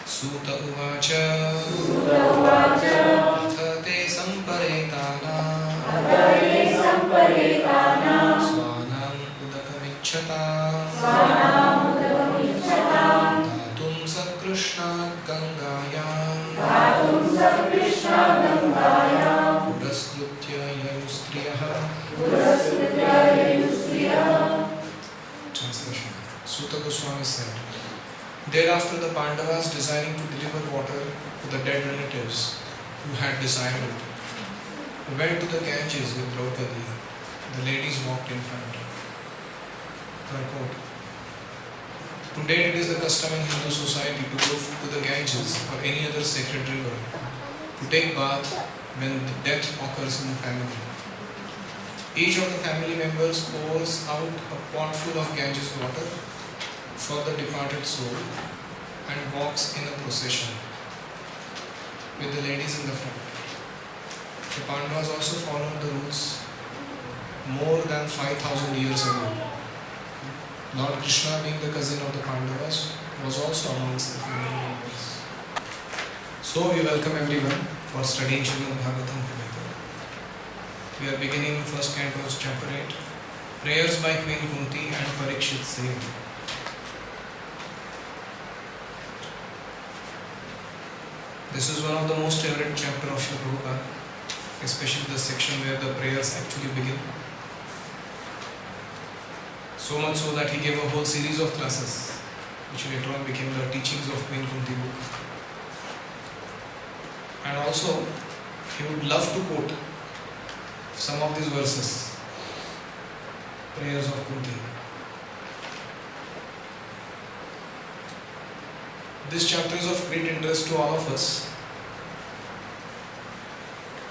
सूत उवाच अथ ते सम्परेतानां स्वानाम् उदकमिच्छताम् दातुं सकृष्णात् गङ्गायां पुरस्कृत्य ययुस्त्रियः. Translation. Suta Goswami said, thereafter the Pandavas, desiring to deliver water to the dead relatives who had desired it, went to the Ganges with Draupadi. The ladies walked in front. Third quote. Today it is the custom in Hindu society to go to the Ganges or any other sacred river to take bath when the death occurs in the family. Each of the family members pours out a pot full of Ganges water for the departed soul and walks in a procession with the ladies in the front. The Pandavas also followed the rules more than 5,000 years ago. Lord Krishna, being the cousin of the Pandavas, was also amongst the family members. So we welcome everyone for studying Srimad Bhagavatam together. We are beginning first canto, chapter 8, prayers by Queen Kunti and Parikshit Singh. This is one of the most favorite chapter of Srila Prabhupada, especially the section where the prayers actually begin. So much so that he gave a whole series of classes, which later on became the teachings of Queen Kunti book. And also, he would love to quote some of these verses, prayers of Kunti. This chapter is of great interest to all of us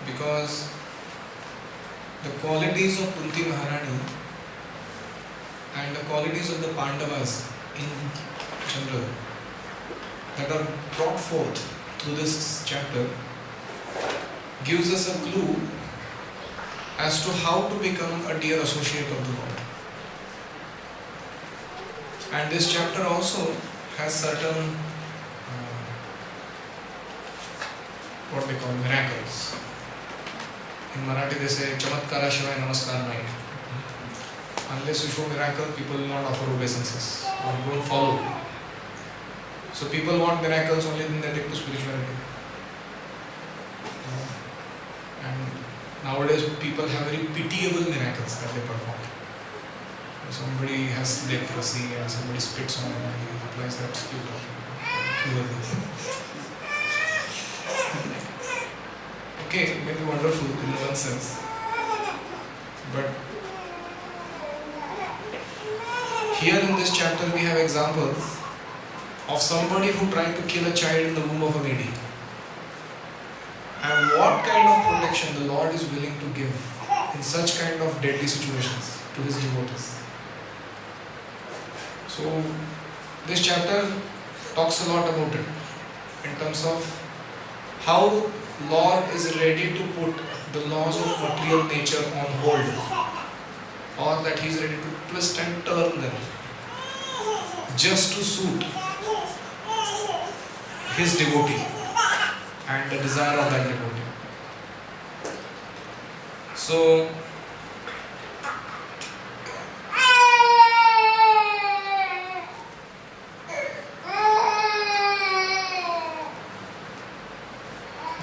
because the qualities of Kunti Maharani and the qualities of the Pandavas in general that are brought forth through this chapter gives us a clue as to how to become a dear associate of the Lord. And this chapter also has certain what they call miracles. In Marathi they say Chamatkara Shivai Namaskar Nahi. Unless you show miracle, people will not offer obeisances or won't follow. So people want miracles only when they take to spirituality. And nowadays people have very pitiable miracles that they perform. Somebody has leprosy and somebody spits on him and he applies that spirit of cure. Okay, it may be wonderful in one sense, but here in this chapter we have examples of somebody who tried to kill a child in the womb of a lady. And what kind of protection the Lord is willing to give in such kind of deadly situations to His devotees. So this chapter talks a lot about it in terms of how Lord is ready to put the laws of material nature on hold, or that He is ready to twist and turn them just to suit His devotee and the desire of that devotee. So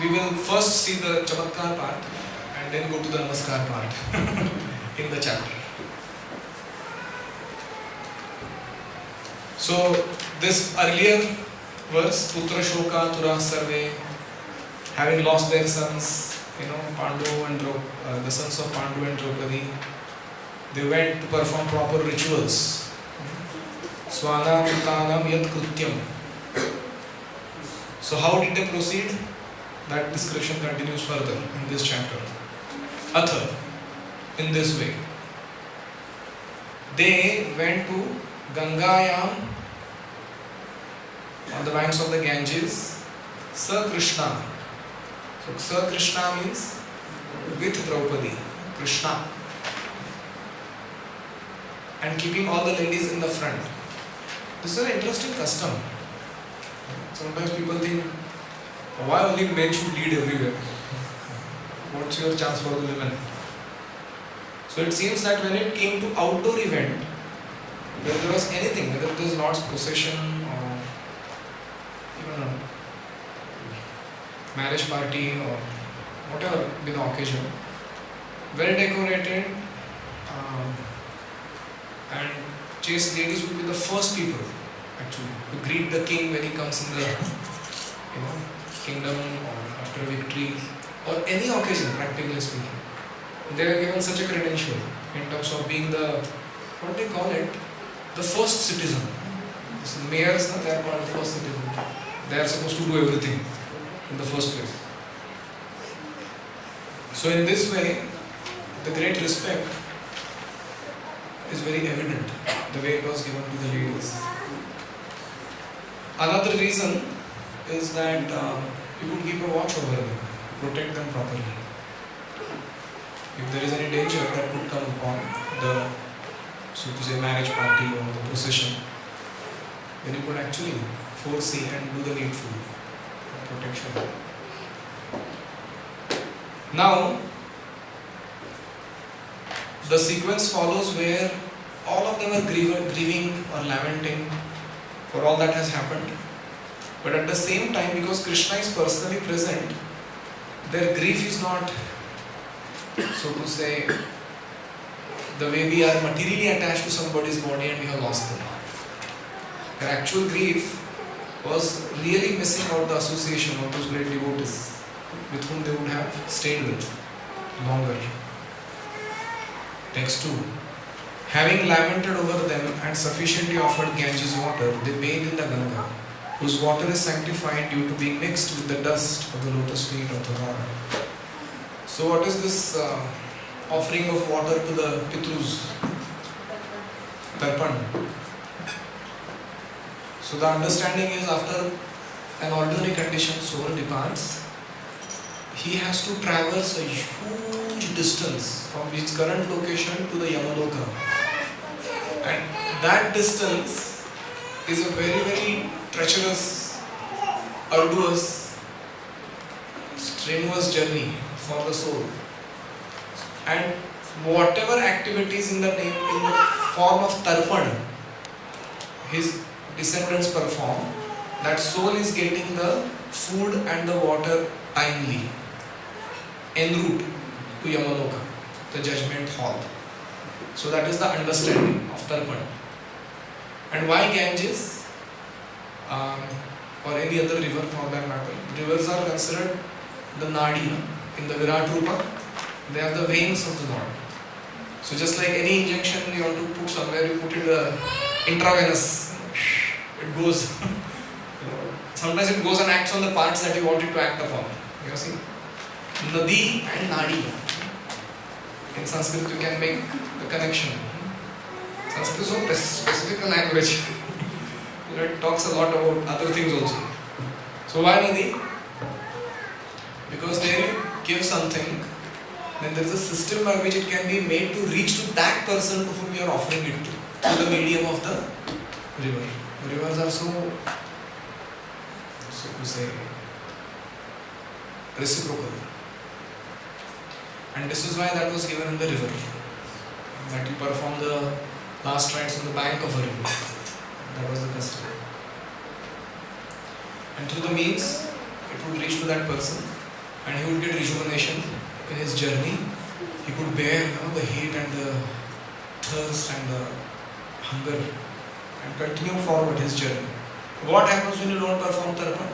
we will first see the Chamatkar part and then go to the Namaskar part in the chapter. So this earlier verse, Putra Shoka Tura Sarve, having lost their sons, Pandu and the sons of Pandu and Draupadi, they went to perform proper rituals. Swanam Tanam Yat Krutyam. So how did they proceed? That description continues further in this chapter. Atha, in this way. They went to Gangayam on the banks of the Ganges, Sa Krishna. So Sa Krishna means with Draupadi, Krishna. And keeping all the ladies in the front. This is an interesting custom. Sometimes people think, why only men should lead everywhere? What's your chance for the women? So it seems that when it came to outdoor event, whether there was anything, whether it is Lord's procession or even a marriage party or whatever be the occasion, well decorated and chaste ladies would be the first people actually to greet the king when he comes in the kingdom or after a victory or any occasion, practically speaking. They are given such a credential in terms of being the, what do you call it, the first citizen. So mayors, they are called the first citizen. They are supposed to do everything in the first place. So in this way, the great respect is very evident, the way it was given to the ladies. Another reason is that you could keep a watch over them, protect them properly. If there is any danger that could come upon the, so to say, marriage party or the procession, then you could actually foresee and do the needful protection. Now, the sequence follows where all of them are grieving or lamenting for all that has happened. But at the same time, because Krishna is personally present, their grief is not, so to say, the way we are materially attached to somebody's body and we have lost them. Their actual grief was really missing out the association of those great devotees with whom they would have stayed with longer. Text 2. Having lamented over them and sufficiently offered Ganges water, they bathed in the Ganga, whose water is sanctified due to being mixed with the dust of the lotus feet of the Lord. So what is this offering of water to the Pitrus? Tarpan. So the understanding is after an ordinary conditioned soul departs, he has to traverse a huge distance from his current location to the Yamaloka. And that distance is a very, very treacherous, arduous, strenuous journey for the soul. And whatever activities in the form of tarpan his descendants perform, that soul is getting the food and the water timely en route to Yamaloka, the judgment hall. So that is the understanding of tarpan. And why Ganges or any other river for that matter? Rivers are considered the nadi in the Virat Rupa. They are the veins of the Lord. So just like any injection you want to put somewhere, you put it intravenous. It goes. Sometimes it goes and acts on the parts that you want it to act upon. You see? Nadi and nadi. In Sanskrit you can make the connection. Sanskrit is so specific a language. It talks a lot about other things also. So why nadi? Because there you give something, then there is a system by which it can be made to reach to that person to whom you are offering it to, through the medium of the river. The rivers are so to say, reciprocal. And this is why that was given in the river. That you perform the last rites on the bank of a river. That was the custom. And through the means, it would reach to that person and he would get rejuvenation in his journey. He could bear the heat and the thirst and the hunger and continue forward his journey. What happens when you don't perform tarpan?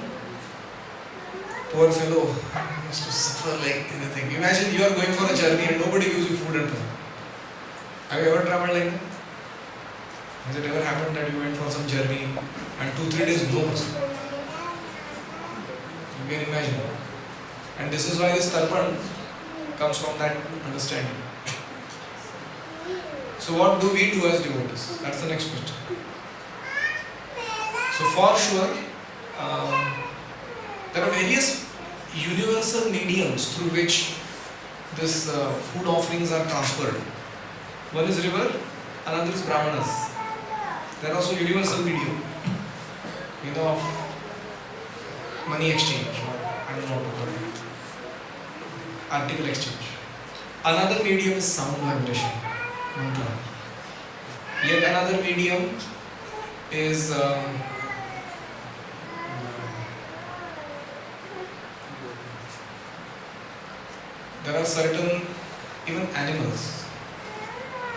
Poor fellow has to suffer like anything. Imagine you are going for a journey and nobody gives you food and drink. Have you ever traveled like that? Has it ever happened that you went for some journey and 2-3 days no food? You can imagine. And this is why this tarpan comes from that understanding. So what do we do as devotees? That's the next question. So for sure, there are various universal mediums through which this food offerings are transferred. One is river, another is brahmanas. There are also universal medium, money exchange, or I don't know what to call it, article exchange. Another medium is sound vibration, mantra. Yet another medium is there are certain even animals,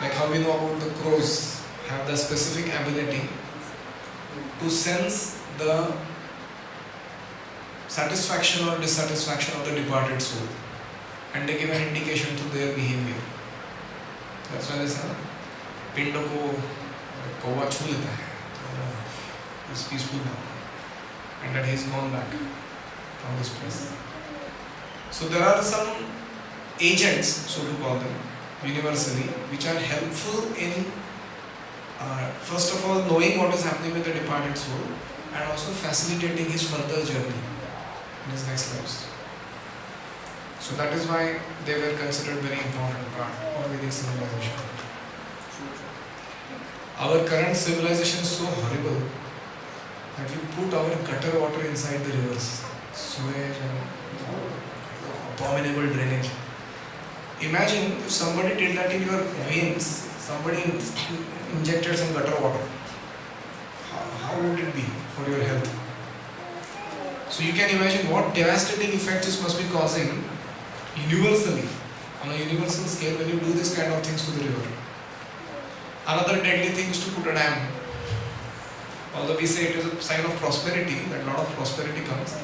like how we know about the crows, have the specific ability to sense the satisfaction or dissatisfaction of the departed soul, and they give an indication to their behavior. That's why they say, पिंड को कौवा छू लेता है, is peaceful now, and that he's gone back from this place. So there are some agents, so to call them, universally, which are helpful in first of all knowing what is happening with the departed soul, and also facilitating his further journey in his next lives. So that is why they were considered very important part of Vedic civilization. Our current civilization is so horrible that we put our gutter water inside the rivers, sewage and abominable drainage. Imagine if somebody did that in your veins, somebody injected some gutter water. How would it be for your health? So you can imagine what devastating effect this must be causing universally, on a universal scale, when you do this kind of things to the river. Another deadly thing is to put a dam. Although we say it is a sign of prosperity, that a lot of prosperity comes,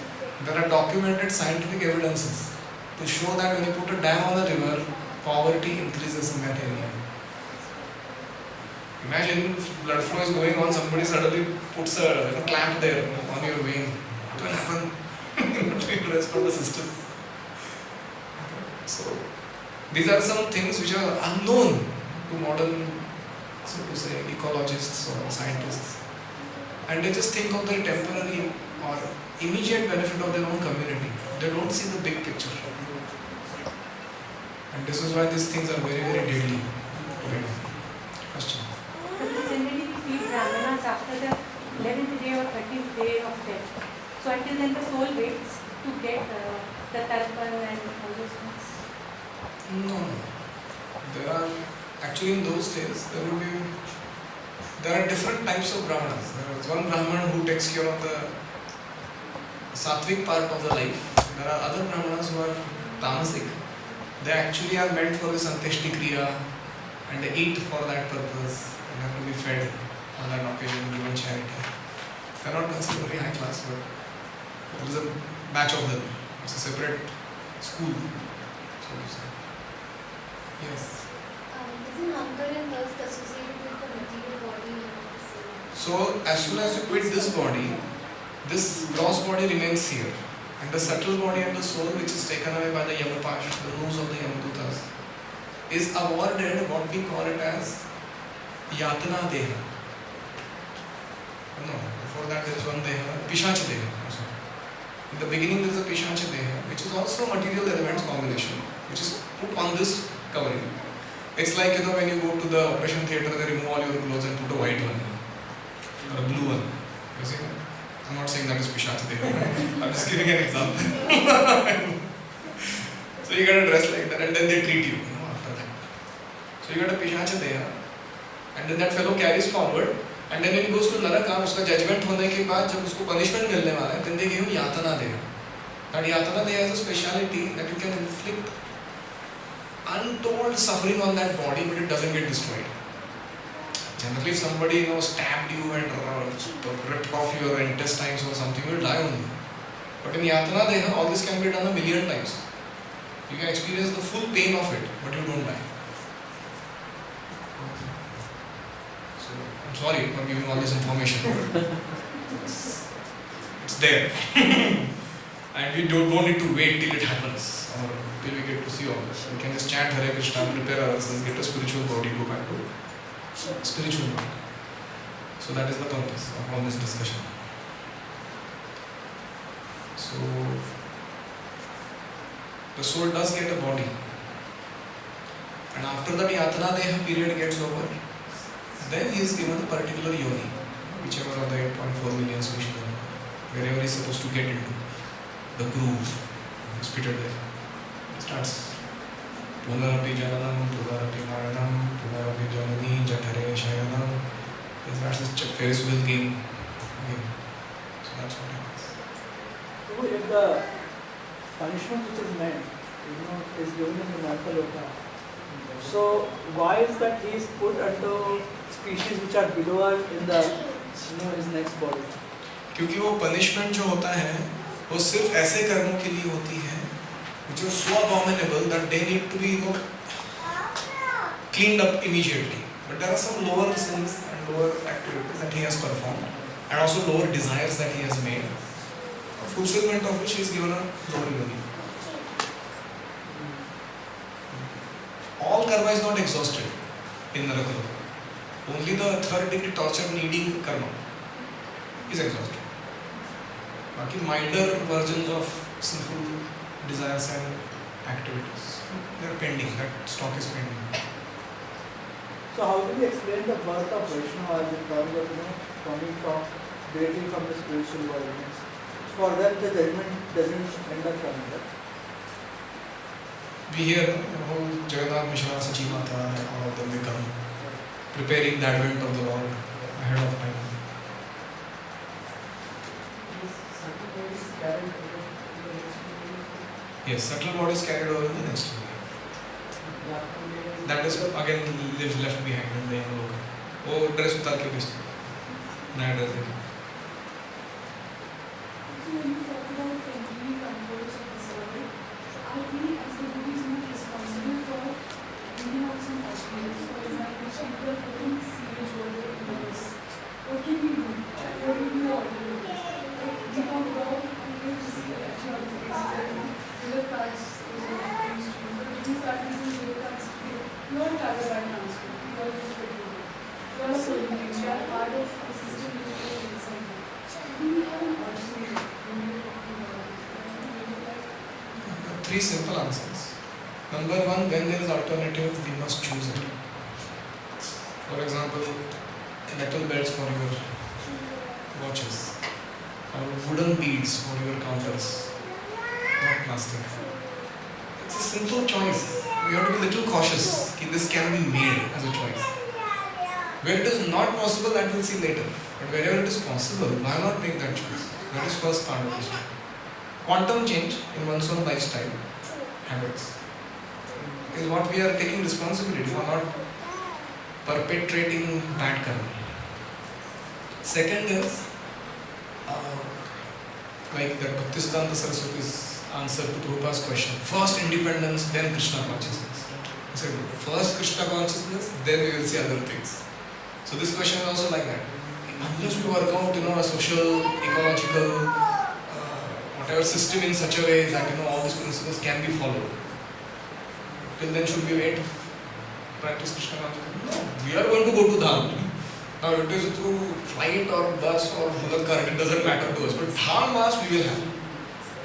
there are documented scientific evidences to show that when you put a dam on a river, poverty increases in that area. Imagine if blood flow is going on, somebody suddenly puts a clamp there on your vein. What will happen to the rest of the system? So, these are some things which are unknown to modern, so to say, ecologists or scientists. And they just think of the temporary or immediate benefit of their own community. They don't see the big picture. And this is why these things are very, very deadly. Question? Generally, we feed brahmanas after the 11th day or 13th day of death. So until then, the soul waits to get the tarpan and all those things. No. There are, actually in those days, there are different types of brahmanas. There is one brahman who takes care of the sattvic part of the life. There are other brahmanas who are tamasic. They actually are meant for this anteshti kriya, and they eat for that purpose and have to be fed on that occasion, given charity. They are not considered very high class, but there is a batch of them. It's a separate school, so to say. Yes. Isn't hunger and thirst associated with the material body and the soul? So as soon as you quit this body, this gross body remains here. And the subtle body and the soul, which is taken away by the Yamapash, the rules of the Yamadutas, is awarded what we call it as Yatana Deha. No, before that there is one Deha, Pishacha Deha. In the beginning there is a Pishacha Deha, which is also material elements combination, which is put on this covering. It's like, when you go to the operation theatre, they remove all your clothes and put a white one, or a blue one. You see that? I'm not saying that is Pishacha Deha. I'm just giving an example. So you get a dress like that, and then they treat you, after that. So you get a Pishacha Deha, and then that fellow carries forward, and then when he goes to Naraka, उसका judgment होने के बाद जब उसको punishment मिलने वाला है, then they give him Yatana Deha. That Yatana Deha has a speciality that you can inflict untold suffering on that body, but it doesn't get destroyed. Generally, if somebody stabbed you and ripped off your intestines or something, you will die only. But in Yatana Deha, all this can be done 1,000,000 times. You can experience the full pain of it, but you don't die. So, I'm sorry for giving all this information. It's there. And we don't need to wait till it happens, or till we get to see all this. We can just chant Hare Krishna, prepare ourselves, get a spiritual body, go back to spiritual body. So that is the purpose of all this discussion. So the soul does get a body, and after that Yatana Deha period gets over, then he is given a particular yoni, whichever of the 8.4 million species, wherever he is supposed to get into. the groove is repeated there. It starts Punarapi Jananam, Punarapi Maranam, Punarapi Janani, Jatare Shayanam. It starts this Ferris wheel game again. So that's what happens. So if the punishment which is meant, is given in the Narkaloka, so why is that he is put under species which are below her in the his next body? क्योंकि वो punishment जो होता है वो सिर्फ ऐसे कर्मों के लिए होती है which are so abominable that they need to be cleaned up immediately. But there are some lower sins and lower activities that he has performed and also lower desires that he has made, fulfillment of which he is given a lower yoni. All karma is not exhausted in Narakaloka. Only the third degree torture needing karma is exhausted. Baki minor versions of sinful desires and activities, they are pending. That stock is pending. So how do we explain the birth of Vaishnavas in terms of coming from directly from the spiritual world? For them the judgment doesn't end up coming. Right? We hear how Jagannath Mishra, Sachi Mata, and all of them they come preparing the advent of the Lord ahead of time. Yes, subtle body is carried over in the next one. That is again lives left behind in the young loka. वो dress उतार के बेचते हैं, नया dress देके. Three simple answers. Number one, when there is alternative, we must choose it. For example, metal belts for your watches, or wooden beads for your counters, not plastic. It's a simple choice. We have to be a little cautious that this can be made as a choice. Where it is not possible, that we'll see later. But wherever it is possible, why not make that choice? That is first part of the story. Quantum change in one's own lifestyle habits is what we are taking responsibility for, not perpetrating bad karma. Second is like the Bhaktisiddhanta Saraswati's answer to Prabhupada's question. First independence, then Krishna consciousness. He said, first Krishna consciousness, then we will see other things. So this question is also like that. Unless we work out, a social, ecological, whatever system in such a way that all these principles can be followed, till then should we wait? Practice Krishna consciousness? No, we are going to go to Dham. Now it is through flight or bus or bullock cart, it doesn't matter to us. But Dham mass we will have.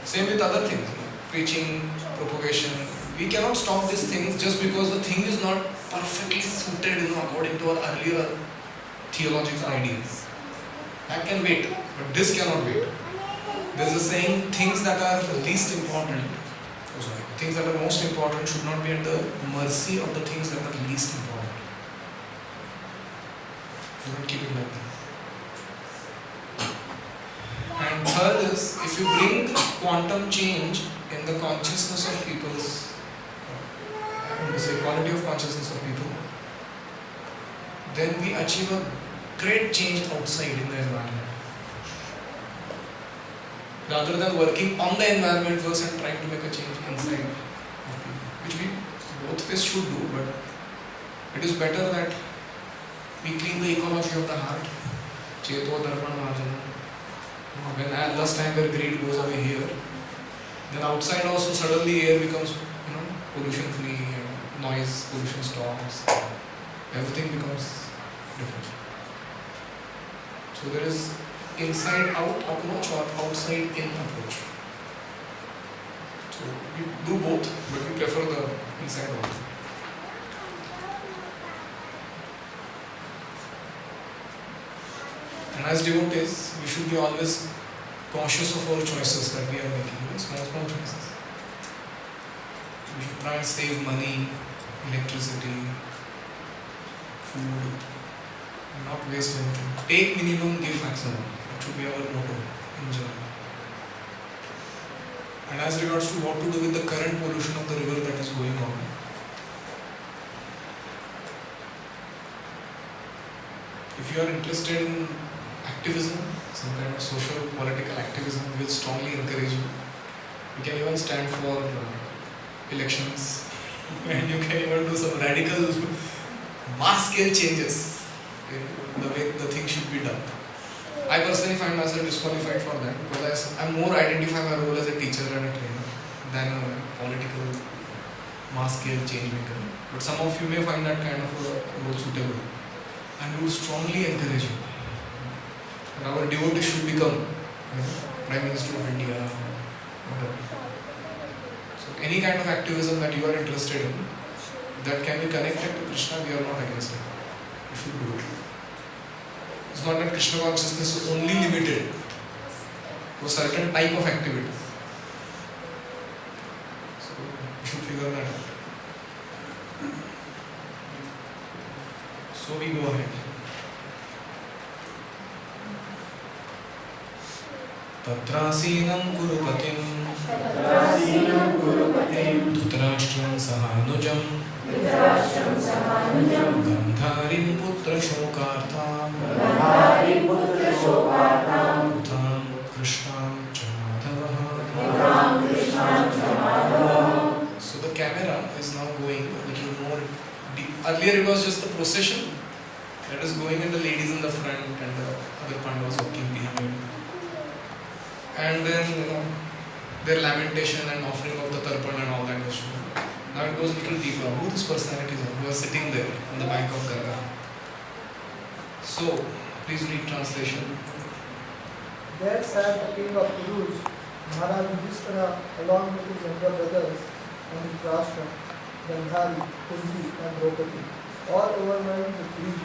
Same with other things, preaching, propagation. We cannot stop these things just because the thing is not perfectly suited, according to our earlier theological ideas. That can wait, but this cannot wait. There is a saying: things that are least important, things that are most important should not be at the mercy of the things that are least important. You don't keep it like that. And third is, if you bring quantum change in the consciousness of people's, quality of consciousness of people, then we achieve a great change outside in the environment. Rather than working on the environment first and trying to make a change inside of people, which we both ways should do, but it is better that we clean the ecology of the heart. Cheto darpan marjana. When last time where greed goes away here, then outside also suddenly air becomes pollution free and noise pollution stops. Everything becomes different. So there is inside out approach or outside in approach. So we do both, but we prefer the inside out. And as devotees, we should be always cautious of our choices that we are making, small choices. We should try and save money, electricity, food, and not waste anything. Take minimum, give maximum. That should be our motto in general. And as regards to what to do with the current pollution of the river that is going on, if you are interested in activism, some kind of social political activism, we will strongly encourage you. You can even stand for elections and you can even do some radical mass scale changes in the way the thing should be done. I personally find myself disqualified for that because I more identify my role as a teacher and a trainer than a political mass scale change maker. But some of you may find that kind of a role suitable, and we would strongly encourage you. And our devotees should become Prime Minister of India, whatever. So any kind of activism that you are interested in that can be connected to Krishna, we are not against it. You should do it. It's not that Krishna consciousness is only limited to a certain type of activity. So you should figure that out. So we go ahead. Tatrasinam Kurupatim Dhutarashram Sahanujam Gandharim Putra Shokartam Utam Krishnam Chamadhavaha. So the camera is now going a little more deep. Earlier it was just the procession that is going, and the ladies in the front and the other Pandavas walking behind. And then their lamentation and offering of the tarpan and all that was shown. Now it goes a little deeper. Who these personalities are who are sitting there on the bank of Ganga? So, please read translation. There sat the king of Kurus, Maharaj Yudhishthira, along with his younger brothers and his Rashtra, Gandhari, Kunti and Draupadi. All overwhelmed with grief,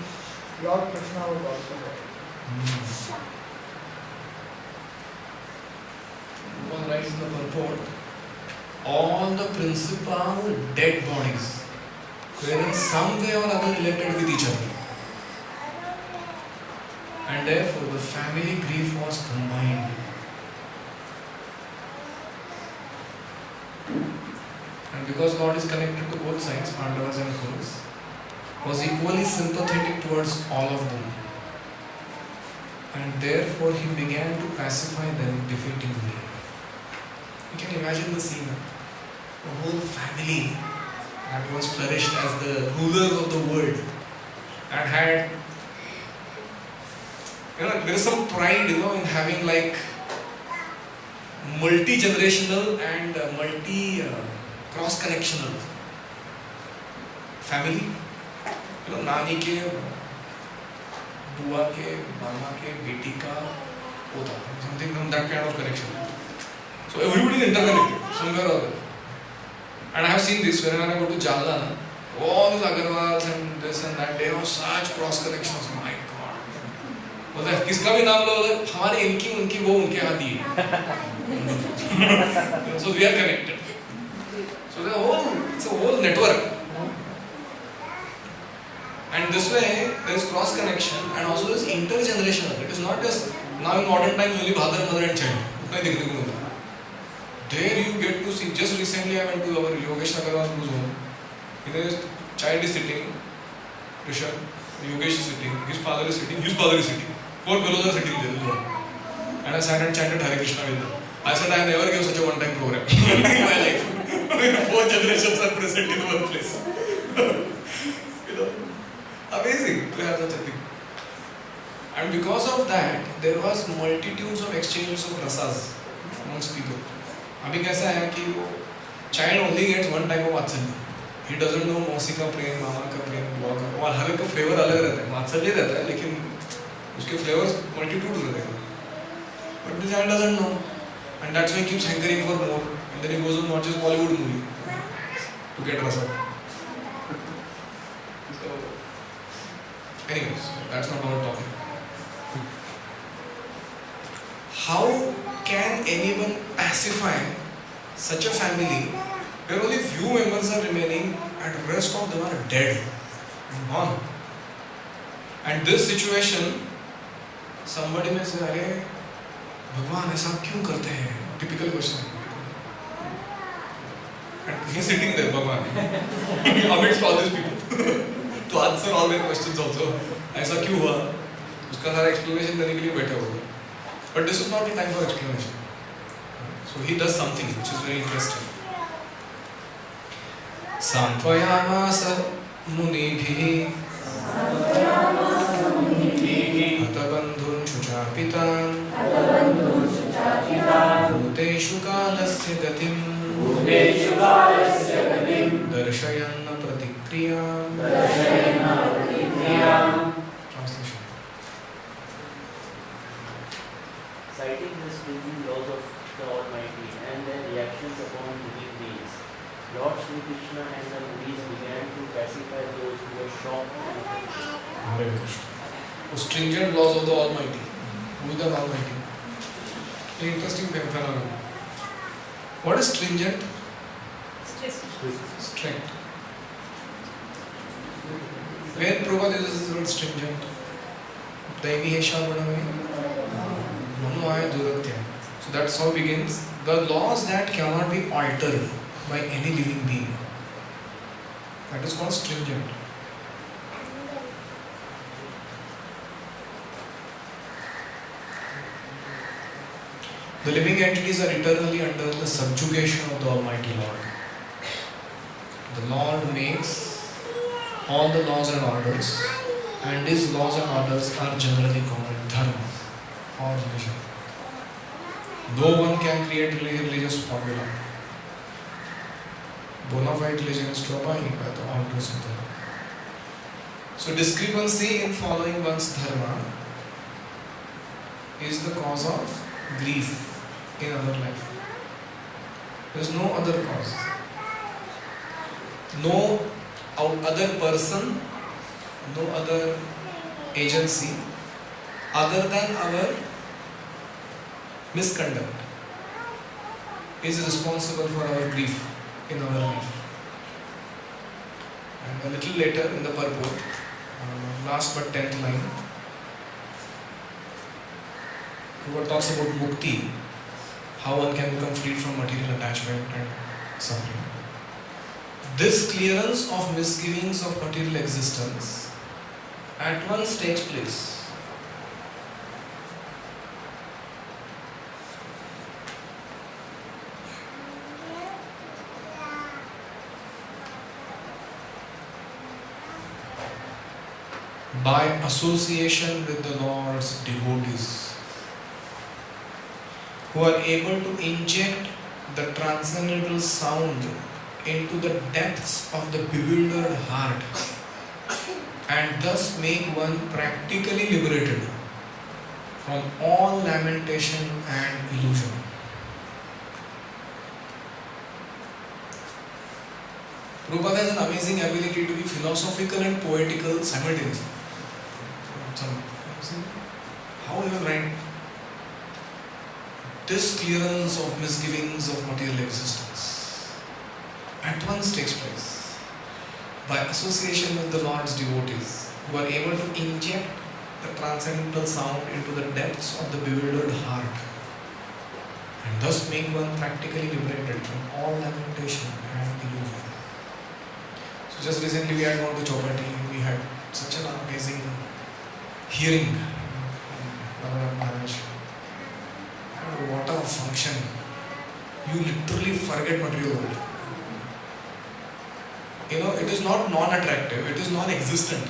Lord Krishna was also there. One writes in the purport, all the principal dead bodies were in some way or other related with each other. And therefore the family grief was combined. And because Lord is connected to both sides, Pandavas and Kurus, was equally sympathetic towards all of them. And therefore he began to pacify them defeatingly. You can imagine the scene. A whole family that once flourished as the rulers of the world and had, there is some pride, in having like multi-generational and cross-connectional family. नानी के, बुआ के, मामा के, बेटी का पोता, something from that kind of connection. So everybody is interconnected somewhere or other. And I have seen this whenever I go to Jalna, all these Agarwals and this and that, they have such cross connections. My God. बोलते किसका भी नाम लो, हमारे इनकी उनकी वो उनके हाथ दी है. So we are connected. So it's a whole network. And this way there is cross connection and also there is intergenerational. It is not just now in modern times only father, mother and child. There you get to see. Just recently I went to our Yogesh Agarwal's home. His child is sitting, Rishabh, Yogesh is sitting, his father is sitting, his father is sitting. 4 fellows are sitting there. And I sat and chanted Hare Krishna with them. I said I never gave such a one-time program in my life. 4 generations are present in one place. Amazing to have such a thing. And because of that, there was multitudes of exchanges of rasas amongst people. अभी कैसा है कि वो child only gets one type of वात्सल्य. He doesn't know मौसी का प्रेम, मामा का प्रेम, बुआ का, और हर एक का flavor अलग रहता है. वात्सल्य रहता है, लेकिन उसके flavors multitudes रहते हैं. But the child doesn't know, and that's why he keeps hankering for more, and then he goes and watches Bollywood movie to get rasa. So, anyways, that's not our topic. How can anyone pacify such a family where only few members are remaining and the rest of them are dead and gone? And this situation, somebody may say, अरे भगवान ऐसा क्यों करते हैं? Typical question. And he's sitting there, Bhagwan, amidst all these people, to answer all their questions also. ऐसा क्यों हुआ? उसका सारा explanation देने के लिए बैठा हुआ. But this is not the time for explanation. So he does something which is very interesting. सांत्वयामास मुनिभिः हतबन्धुं शुचापितान् भूतेषु कालस्य गतिं दर्शयन् प्रतिक्रियां. Translation. Citing the stringent laws of the Almighty and their reactions upon living beings, Lord Sri Krishna and the Munis began to pacify those who were shocked and offended. Hare Krishna. The stringent laws of the Almighty. Who is the Almighty? An interesting phenomenon. What is stringent? Strict. Where Prabhupada uses this word stringent? Daivi Hesha Manami. Manuaya Duratya. So that's how it begins. The laws that cannot be altered by any living being. That is called stringent. The living entities are eternally under the subjugation of the Almighty Lord. The Lord makes all the laws and orders, and His laws and orders are generally called dharma or religion. No one can create religious formula. Bona fide religion is to abide by the orders of the Lord. So discrepancy in following one's dharma is the cause of grief in our life. There is no other cause. No other person, no other agency other than our misconduct is responsible for our grief in our life. And a little later in the purport, last but 10th line, Prabhupada talks about mukti, how one can become freed from material attachment and suffering. This clearance of misgivings of material existence at once takes place. By association with the Lord's devotees, who are able to inject the transcendental sound into the depths of the bewildered heart and thus make one practically liberated from all lamentation and illusion. Prabhupada has an amazing ability to be philosophical and poetical simultaneously. How he will write this clearance of misgivings of material existence at once takes place by association with the Lord's devotees, who are able to inject the transcendental sound into the depths of the bewildered heart and thus make one practically liberated from all lamentation and illusion. So just recently we had gone to Chopati and we had such an amazing hearing. What a function. You literally forget material world. It is not non-attractive, it is non-existent.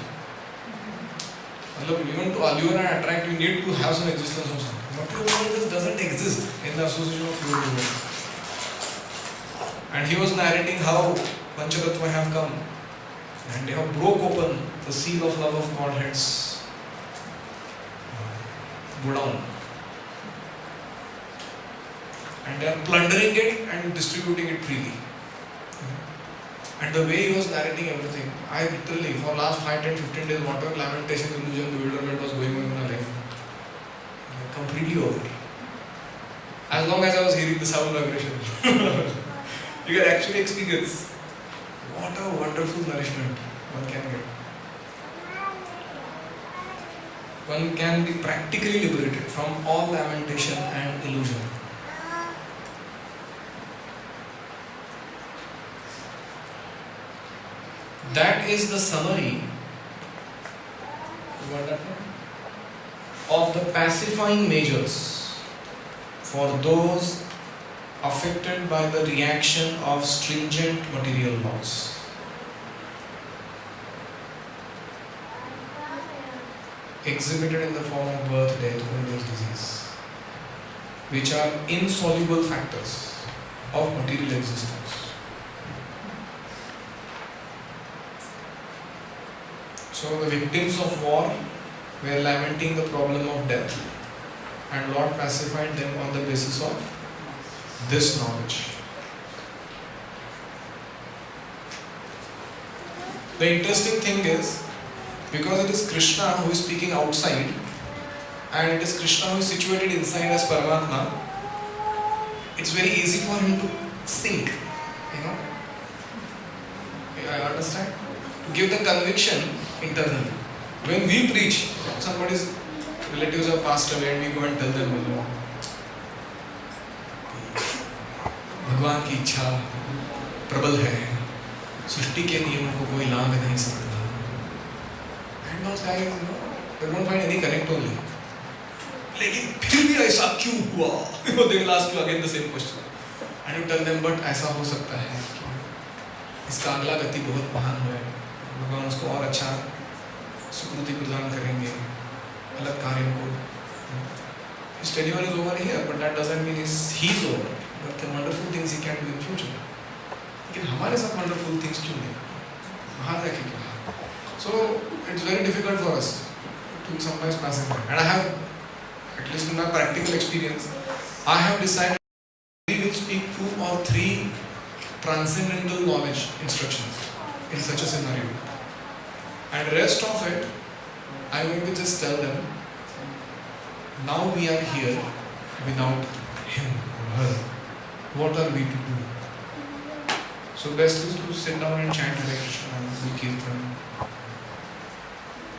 Even to allure and attract, you need to have some existence of something. Material world just doesn't exist in the association of pure devotees. And he was narrating how Panchatattva have come and they have broke open the seal of love of Godhead's godown. And they are plundering it and distributing it freely. And the way he was narrating everything, I literally, for last 5, 10, 15 days, whatever lamentation, illusion, bewilderment was going on in my life, completely over. As long as I was hearing the sound vibration, you can actually experience what a wonderful nourishment one can get. One can be practically liberated from all lamentation and illusion. That is the summary of the pacifying measures for those affected by the reaction of stringent material laws. Exhibited in the form of birth, death, old age, disease, which are insoluble factors of material existence. So the victims of war were lamenting the problem of death, and Lord pacified them on the basis of this knowledge. The interesting thing is, because it is Krishna who is speaking outside, and it is Krishna who is situated inside as Paramatma, it's very easy for him to think, I understand? To give the conviction internally. When we preach, somebody's relatives have passed away and we go and tell them, भगवान की इच्छा प्रबल है, सृष्टि के नियमों को कोई लांघ नहीं सकता. And those guys, they don't find any connect only. लेकिन फिर भी ऐसा क्यों हुआ? They will ask you again the same question. And you tell them, but ऐसा हो सकता है कि इसका अगला गति बहुत महान है. भगवान उसको और अच्छा सुकृति प्रदान करेंगे, अलग कार्यों को. His tenure is over here, but that doesn't mean he's over. But the wonderful things he can do in future. लेकिन हमारे साथ wonderful things क्यों नहीं? बाहर रह के क्यों? So it's very difficult for us to sometimes pacify. And I have, at least in my practical experience, I have decided we will speak 2 or 3 transcendental knowledge instructions in such a scenario. And the rest of it, I am going to just tell them, now we are here without him or her. What are we to do? So best is to sit down and chant Hare Krishna and do Kirtan.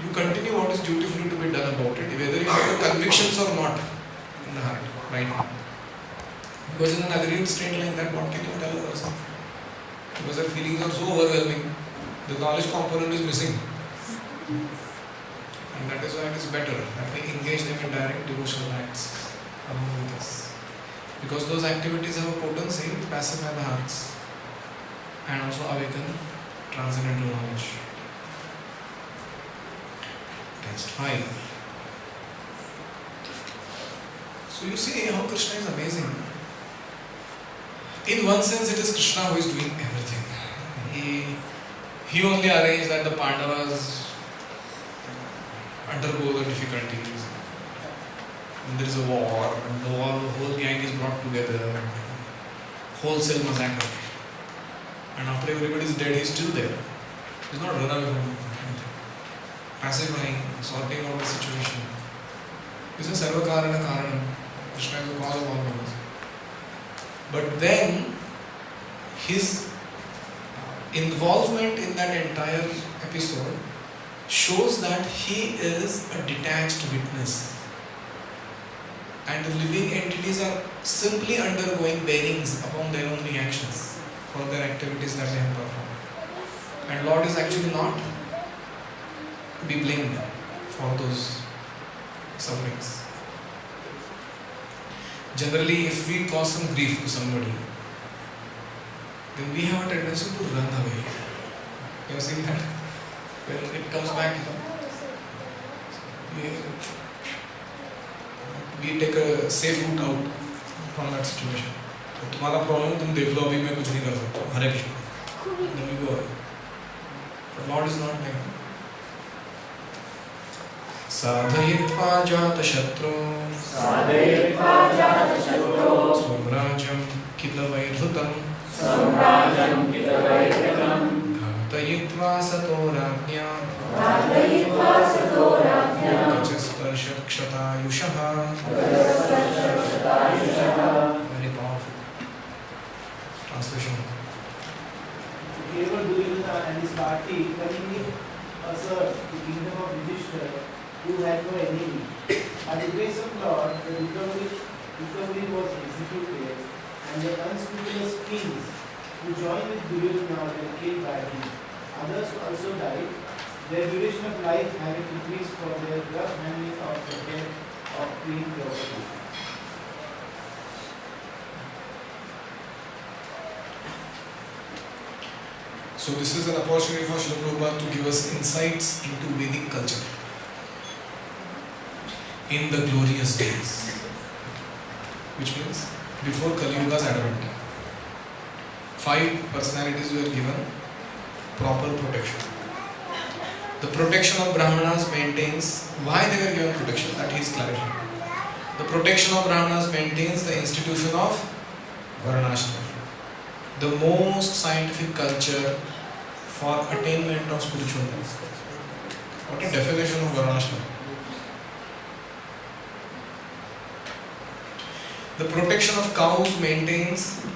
You continue what is dutifully to be done about it, whether you have the convictions or not in the heart right now. Because in an aggregate state like that, what can you tell a person? Because their feelings are so overwhelming, the knowledge component is missing. And that is why it is better that we engage them in direct devotional acts along with us. Because those activities have a potency to pacify the hearts and also awaken transcendental knowledge. Text 5. So you see how Krishna is amazing. In one sense, it is Krishna who is doing everything. He only arranged that the Pandavas undergo the difficulties. And there is a war, and the whole gang is brought together, wholesale massacre. And after everybody is dead, he is still there. He is not run away from anything. Pacifying, sorting out the situation. This is Sarva Karana Karanam. Krishna is the cause of all things. But then, his involvement in that entire episode shows that he is a detached witness. And the living entities are simply undergoing bearings upon their own reactions for their activities that they have performed. And Lord is actually not to be blamed for those sufferings. Generally, if we cause some grief to somebody, then we have a tendency to run away. You have seen that? When it comes back, we take a safe route out from that situation. तुम्हारा problem तुम देख लो, अभी मैं कुछ नहीं कर सकता. हरे Krishna. Then we go away. But Lord is not like that. साधयित्वा जातशत्रो स्वराज्यं कितवैधृतं घातयित्वा सतो राज्ञा कचस्पर्शक्षतायुषः this party when he asserts the kingdom of Yudhishthira, who had no enemy. By the grace of God, the recovery was executed, and the unscrupulous kings who joined with Duryodhana were killed by him. Others also died, their duration of life having increased for their rough handling of the death of Queen Draupadi. So this is an opportunity for Srila Prabhupada to give us insights into Vedic culture in the glorious days, which means before Kali Yuga's advent. 5 personalities were given proper protection. The protection of Brahmanas maintains why they were given protection, that he is clarifying. The protection of Brahmanas maintains the institution of Varnashram, the most scientific culture for attainment of spiritual life. What a definition of Varnashram. The protection of cows maintains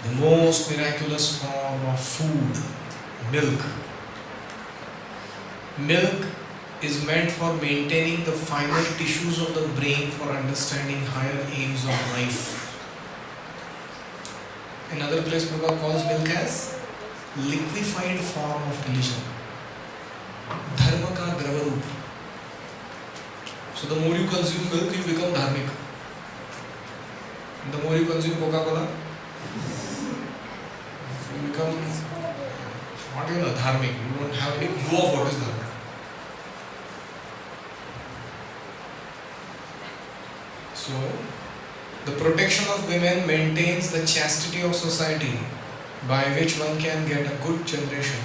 the most miraculous form of food, milk. Milk is meant for maintaining the finer tissues of the brain for understanding higher aims of life. Another place Prabhupada calls milk as liquefied form of religion. Dharma ka dravarup. So the more you consume milk, you become dharmic. And the more you consume Coca-Cola, you become not even a dharmic. You don't have any clue of what is dharma. So, the protection of women maintains the chastity of society by which one can get a good generation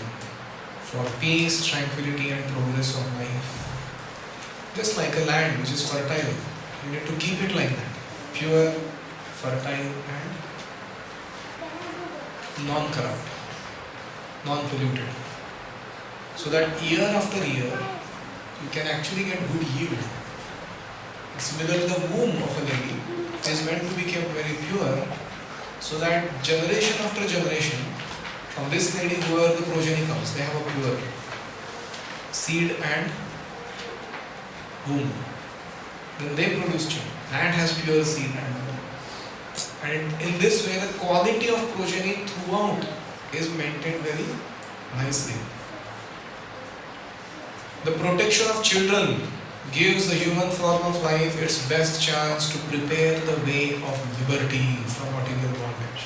for peace, tranquility and progress of life. Just like a land which is fertile, you need to keep it like that. Pure, fertile and non-corrupt, non-polluted. So that year after year, you can actually get good yield. Similarly, the womb of a lady is meant to be kept very pure, so that generation after generation, from this lady whoever the progeny comes, they have a pure seed and womb. Then they produce children. That has pure seed and womb. And in this way, the quality of progeny throughout is maintained very nicely. The protection of children gives the human form of life its best chance to prepare the way of liberty from material bondage.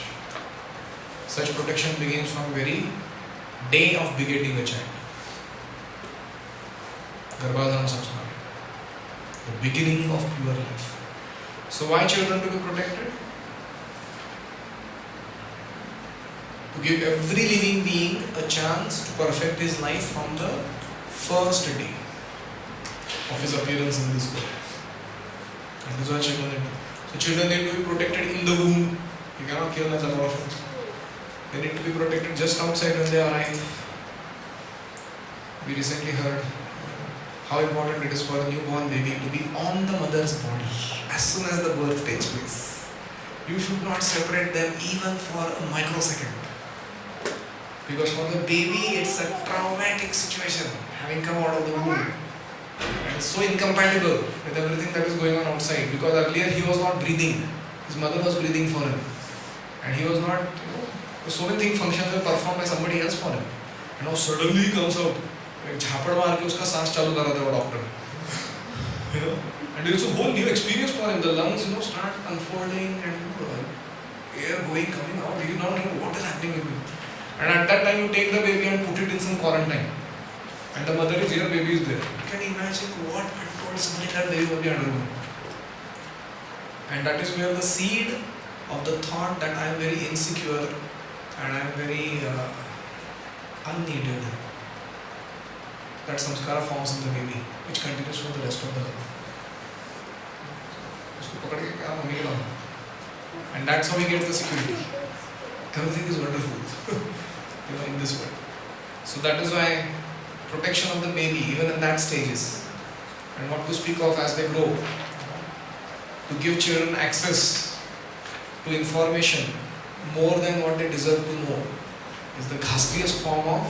Such protection begins from very day of begetting a child. Garbhadhan samskar, the beginning of pure life. So why children to be protected? To give every living being a chance to perfect his life from the first day of his appearance in this world. And this is why children need to. So children need to be protected in the womb. You cannot kill as abortions. They need to be protected just outside when they arrive. We recently heard how important it is for a newborn baby to be on the mother's body as soon as the birth takes place. You should not separate them even for a microsecond. Because for the baby it's a traumatic situation having come out of the womb. And it's so incompatible with everything that is going on outside, because earlier he was not breathing, his mother was breathing for him, and he was not, so many things functions were performed by somebody else for him, and now suddenly he comes out, झापड़ मार के उसका सांस चालू कर रहा था वो doctor, and it's a whole new experience for him. The lungs start unfolding and air going coming out. He not know what is happening with me, and at that time you take the baby and put it in some quarantine. And the mother is here, baby is there. You can imagine what untold suffering that baby will be undergoing. And that is where the seed of the thought that I am very insecure and I am very unneeded, that samskara forms in the baby, which continues for the rest of the life. And that's how we get the security. Everything is wonderful, in this world. So that is why protection of the baby, even in that stages, and what to speak of as they grow, to give children access to information more than what they deserve to know, is the ghastliest form of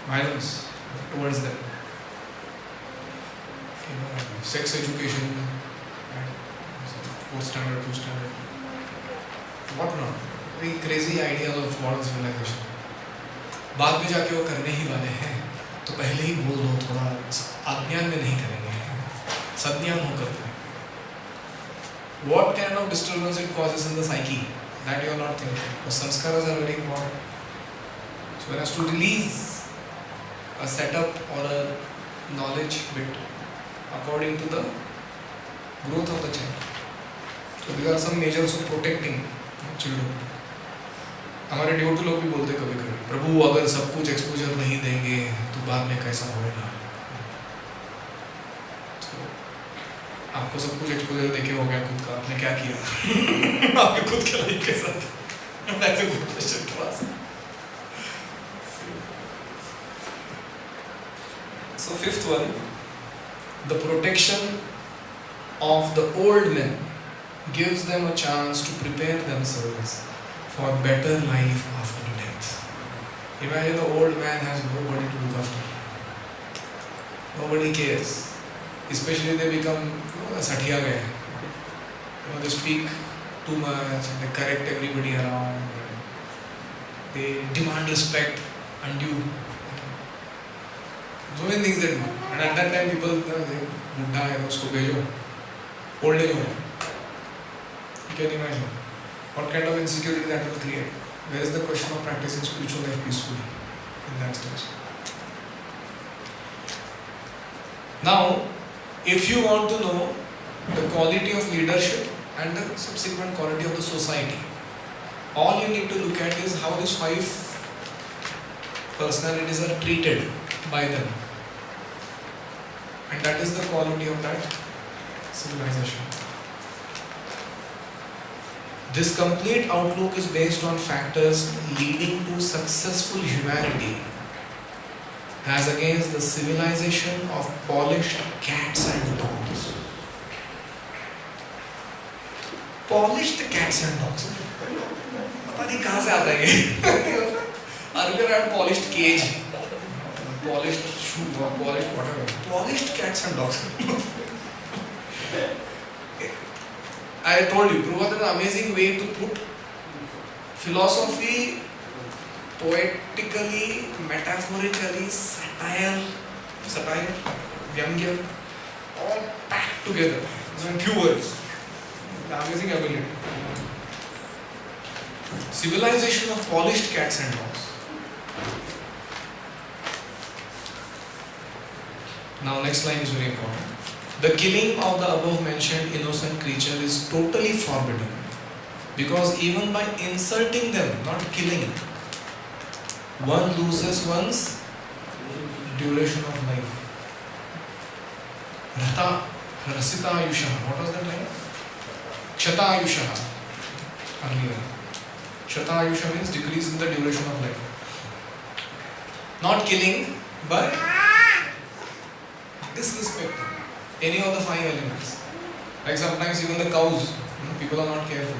violence towards them. Sex education, right? 4th standard, 2nd standard, what not? Very crazy ideas of modern civilization. बाद में जाके वो करने ही वाले हैं, तो पहले ही बोल दो, थोड़ा अज्ञान में नहीं करेंगे, सज्ञान होकर करें. What kind of disturbance it causes in the psyche that you are not thinking, because samskaras are very important. So one has to release a setup or a knowledge bit according to the growth of the child. So these are some measures of protecting children. हमारे duty लोग भी बोलते कभी कभी, प्रभु अगर सब कुछ exposure नहीं देंगे तो बाद में कैसा होगा. तो आपको सब कुछ एक्सपोजर देके हो गया, खुद का आपने क्या किया? आपके खुद के लाइफ के साथ. That's a good question to ask. So 5th one, the protection of the old men gives them a chance to prepare themselves for better life after death. Imagine the old man has nobody to look after. Nobody cares. Especially they become satya gaya. They speak too much, they correct everybody around, they demand respect undue. So many things they do. And at that time people say, Buddha hai, usko bhejo. Old age ho. You can imagine what kind of insecurity that will create. Where is the question of practicing spiritual life peacefully in that stage? Now, if you want to know the quality of leadership and the subsequent quality of the society, all you need to look at is how these 5 personalities are treated by them. And that is the quality of that civilization. This complete outlook is based on factors leading to successful humanity as against the civilization of polished cats and dogs. Polished cats and dogs. पता नहीं कहाँ से आता है ये. Earlier I had polished cage, polished shoe, or polished whatever. Polished cats and dogs. I told you, Prabhupada is an amazing way to put philosophy poetically, metaphorically, satire, vyangya, all packed together in few words. Amazing ability. Civilization of polished cats and dogs. Now next line is very important. The killing of the above mentioned innocent creature is totally forbidden, because even by insulting them, not killing, one loses one's duration of life. Rasita Ayusha. What was that line? Kshata Ayusha. Earlier. Kshata Ayusha means decrease in the duration of life. Not killing, but disrespect any of the 5 elements. Like sometimes even the cows, people are not careful.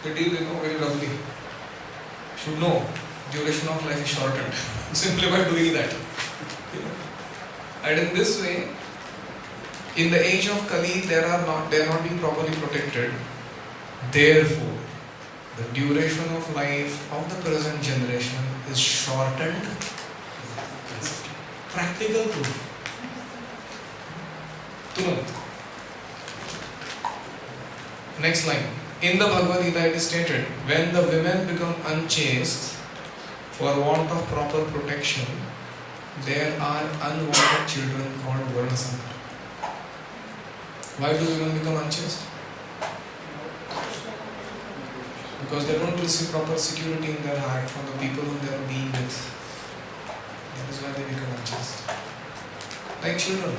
They deal very roughly. Should know duration of life is shortened simply by doing that. And in this way, in the age of Kali, they are not being properly protected. Therefore, the duration of life of the present generation is shortened. Practical proof. Turant. Next line. In the Bhagavad Gita it is stated, when the women become unchaste for want of proper protection, there are unwanted children called Varnasankar. Why do women become unchaste? Because they don't receive proper security in their heart from the people whom they are being with. That is why they become unchaste. Like children.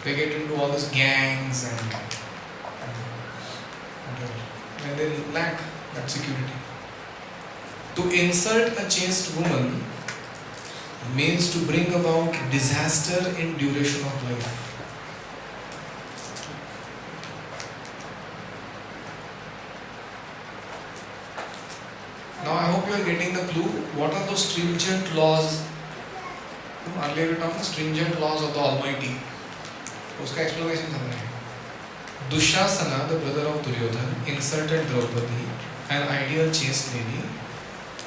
They get into all these gangs and when they lack that security. To insult a chaste woman means to bring about disaster in duration of life. you are getting the clue. What are those stringent laws? Earlier we talked about stringent laws of the Almighty. उसका explanation कर रहे हैं. Dushasana, the brother of Duryodhana, insulted Draupadi, an ideal chaste lady,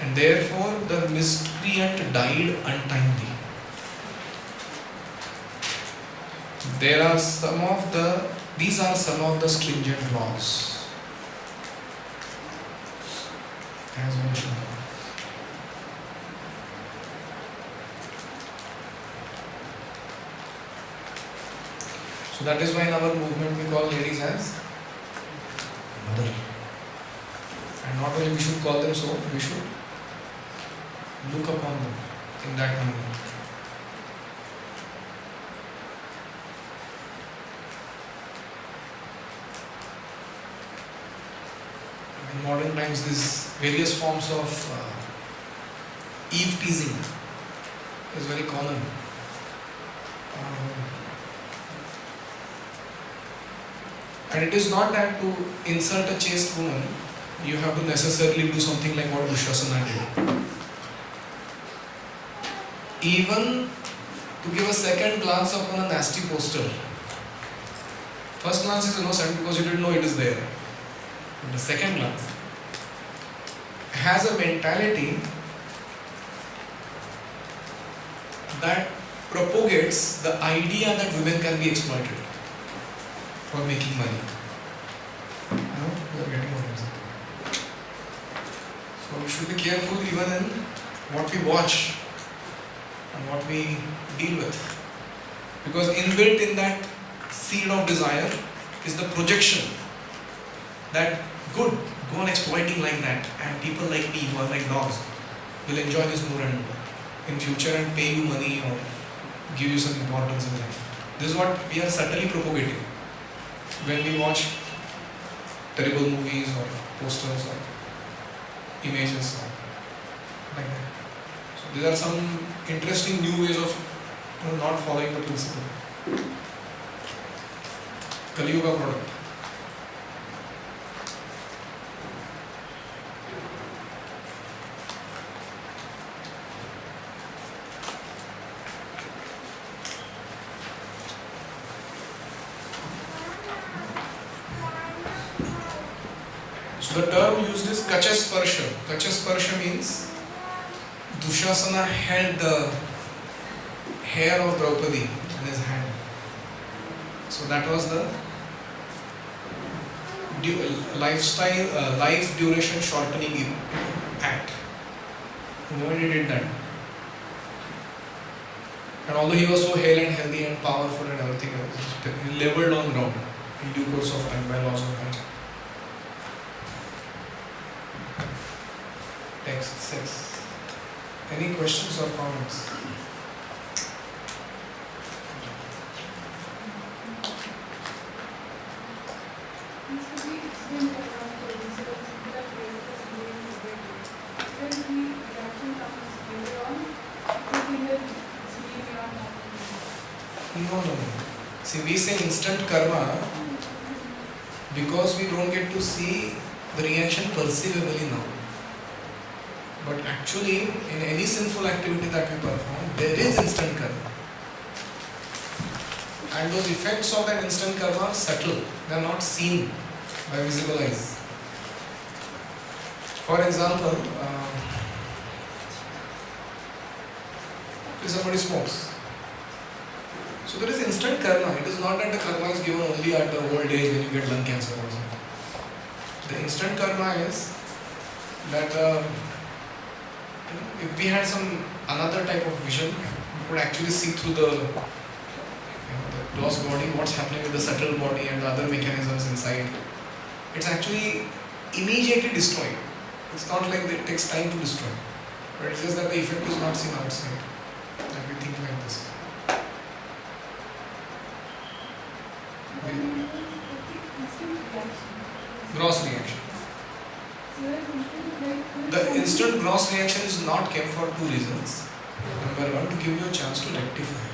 and therefore the miscreant died untimely. These are some of the stringent laws. As mentioned. So that is why in our movement we call ladies as mother. And not only we should call them so, we should look upon them in that manner. In modern times, these various forms of Eve teasing is very common. And it is not that to insult a chaste woman, you have to necessarily do something like what Dushasana did. Even to give a second glance upon a nasty poster. First glance is innocent because you didn't know it is there. But the second glance has a mentality that propagates the idea that women can be exploited for making money. I hope you are getting what I'm saying. So we should be careful even in what we watch and what we deal with. Because inbuilt in that seed of desire is the projection that good, go on exploiting like that, and people like me who are like dogs will enjoy this more and more in future and pay you money or give you some importance in life. This is what we are subtly propagating when we watch terrible movies or posters or images or like that. So these are some interesting new ways of not following the principle. Kali Yuga product. So the term used is Kachasparsha. Kachasparsha means Dushasana held the hair of Draupadi in his hand. So that was the life duration shortening act. The moment he did that. And although he was so hale and healthy and powerful and everything else, he leveled on ground in due course of time by laws of nature. Text 6. Any questions or comments? No. See, we say instant karma because we don't get to see the reaction perceivably now. But actually, in any sinful activity that we perform, there is instant karma. And those effects of that instant karma are subtle. They are not seen by visible eyes. For example, if somebody smokes. So there is instant karma. It is not that the karma is given only at the old age when you get lung cancer or something. The instant karma is that if we had some another type of vision, we could actually see through the gross body, what's happening with the subtle body and the other mechanisms inside. It's actually immediately destroyed. It's not like it takes time to destroy. But it's just that the effect is not seen outside. That we think like this. Gross reaction. The instant gross reaction is not kept for two reasons. Number one, to give you a chance to rectify.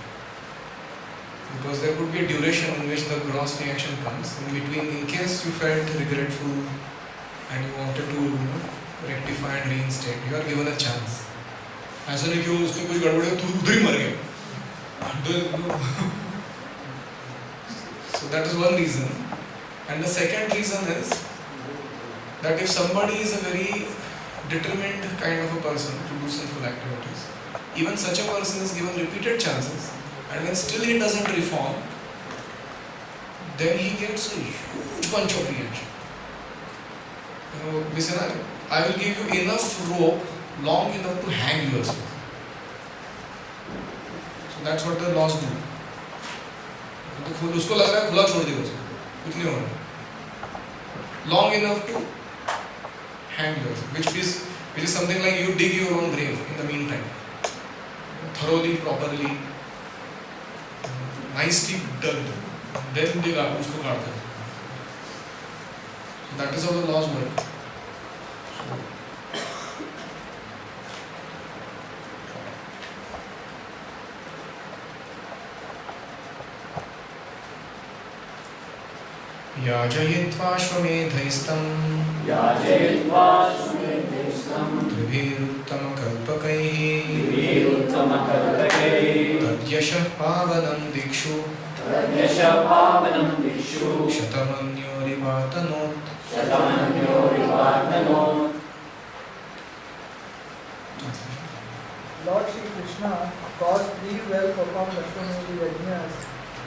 Because there could be a duration in which the gross reaction comes. In between, in case you felt regretful and you wanted to rectify and reinstate. You are given a chance. ऐसा नहीं कि वो उसमें कुछ गड़बड़ है, तू उधर ही मर गया. So that is one reason. And the second reason is that if somebody is a very determined kind of a person to do sinful activities, even such a person is given repeated chances, and when still he doesn't reform, then he gets a huge bunch of reaction. We say, I will give you enough rope long enough to hang yourself. So that's what the laws do. तो उसको लग रहा है खुला छोड़ दिया उसको, कुछ नहीं होना. Long enough to hang yourself, which is something like you dig your own grave in the meantime, thoroughly, properly, nicely dug, then dig out, उसको काट दो. So that is how the laws work. याजयित्वाश्वमेधैस्तं त्रिभिरुत्तमकल्पकैः तद्यशः पावनं दिक्षु शतमन्योरिवातनोत्. Lord Shri Krishna caused 3 well-performed Ashwamedha yajnas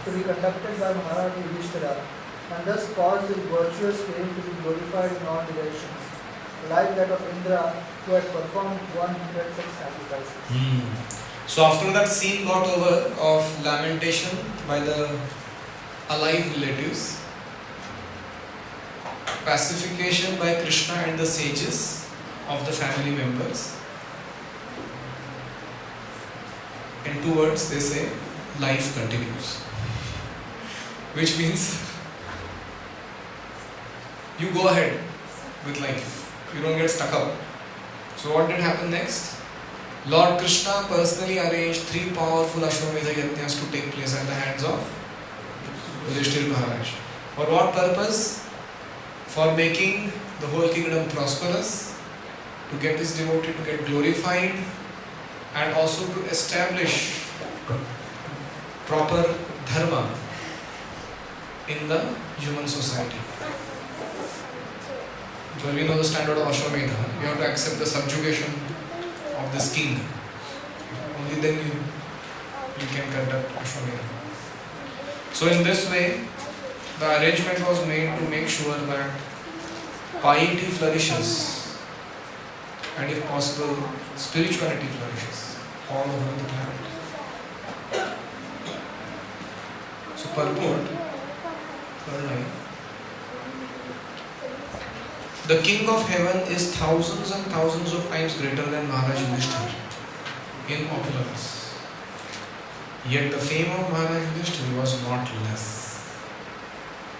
to be conducted by Maharaj Yudhishthira, and thus caused his virtuous fame to be glorified in all directions, like that of Indra, who had performed 100 such sacrifices. So after that scene got over of lamentation by the alive relatives, pacification by Krishna and the sages of the family members, in 2 words they say, life continues. Which means you go ahead with life. You don't get stuck up. So what did happen next? Lord Krishna personally arranged 3 powerful Ashwamedha yajnas to take place at the hands of Yudhishthira Maharaj. For what purpose? For making the whole kingdom prosperous, to get his devotee to get glorified, and also to establish proper dharma in the human society. So we know the standard of Ashwamedha. You have to accept the subjugation of this king. Only then you can conduct Ashwamedha. So in this way, the arrangement was made to make sure that piety flourishes, and if possible, spirituality flourishes all over the planet. So purport, the king of heaven is thousands and thousands of times greater than Maharaj Yudhishthira in opulence. Yet the fame of Maharaj Yudhishthira was not less.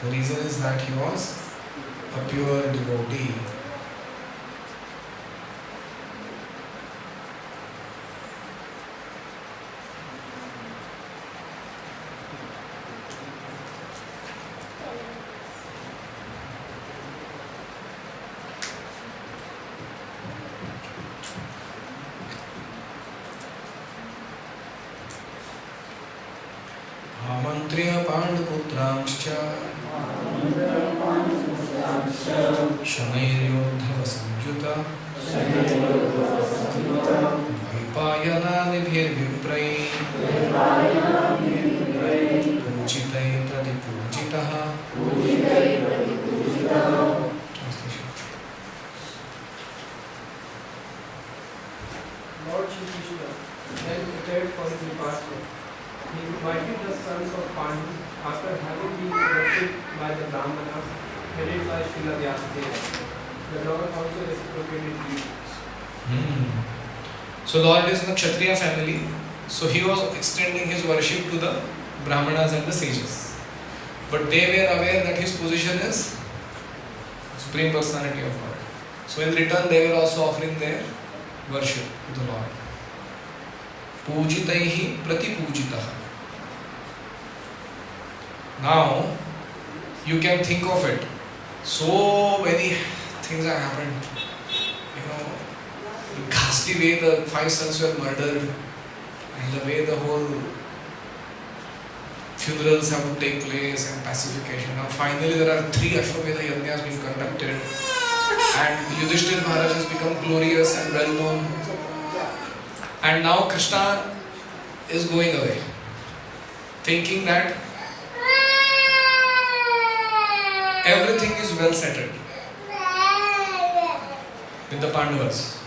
The reason is that he was a pure devotee. आमन्त्र्य पाण्डुपुत्रांश्च शनैर्योद्धवसंयुत द्वैपायनानिभिर्विप्रैः पूजितैः प्रतिपूजितः. Lord Shri Krishna then prepared for his departure. He invited the sons of Pandu after having been worshipped by the Brahmanas headed by Srila Vyasadeva. The Lord also reciprocated greetings. So Lord is in the Kshatriya family, so he was extending his worship to the Brahmanas and the sages. But they were aware that his position is Supreme Personality of God. So in return they were also offering their worship to the Lord. Pujitaihi pratipujitaha. Now you can think of it. So many things have happened. the ghastly way the 5 sons were murdered and the way the whole funerals have to take place and pacification. Now finally there are 3 Ashwamedha Yajnas being conducted and Yudhishthira Maharaj has become glorious and well known. And now Krishna is going away, thinking that everything is well settled with the Pandavas.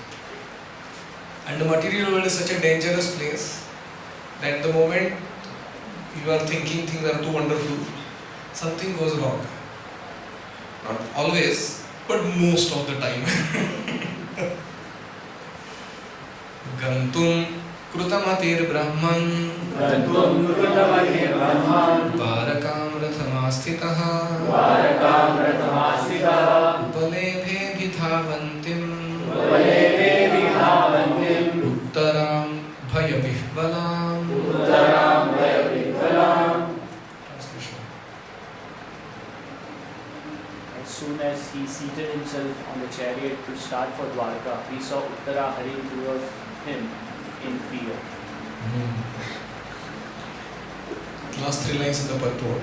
And the material world is such a dangerous place that the moment you are thinking things are too wonderful, something goes wrong. Not always, but most of the time. Gantum krutamatir brahman Varakam rathamastitaha Upalebhe vidhavantim Uttaram bhayavihvalam. Translation. As soon as he seated himself on the chariot to start for Dwarka, he saw Uttara hurrying toward him in fear. Last 3 lines in the purport.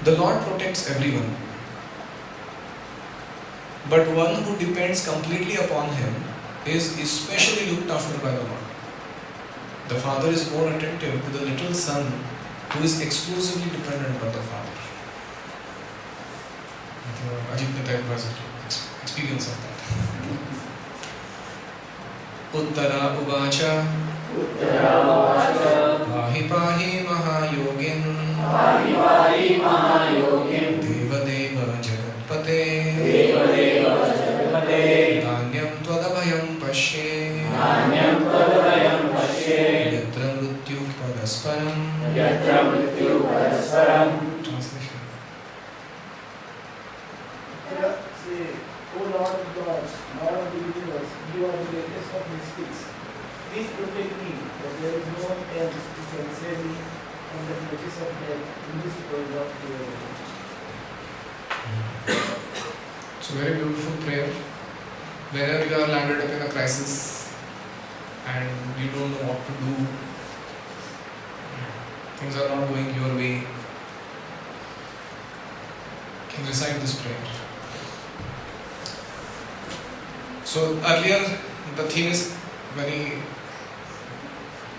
The Lord protects everyone, but one who depends completely upon Him is especially looked after by the Lord. The father is more attentive to the little son who is exclusively dependent on the father. Ajit Mehta was experience of that. Uttara uvacha Pahi pahi mahayogin Devadeva jagatpate Dhanyam tvadabhayam pashe Yatra mrityu parasparam. Translation. Say, O Lord of gods, Lord of the universe, you are the greatest of mystics. Please protect me, that there is no one else who can save me from the clutches of death in this world of duality. So very beautiful prayer. Whenever you are landed up in a crisis and you don't know what to do, things are not going your way, you can recite this prayer. So earlier the theme is very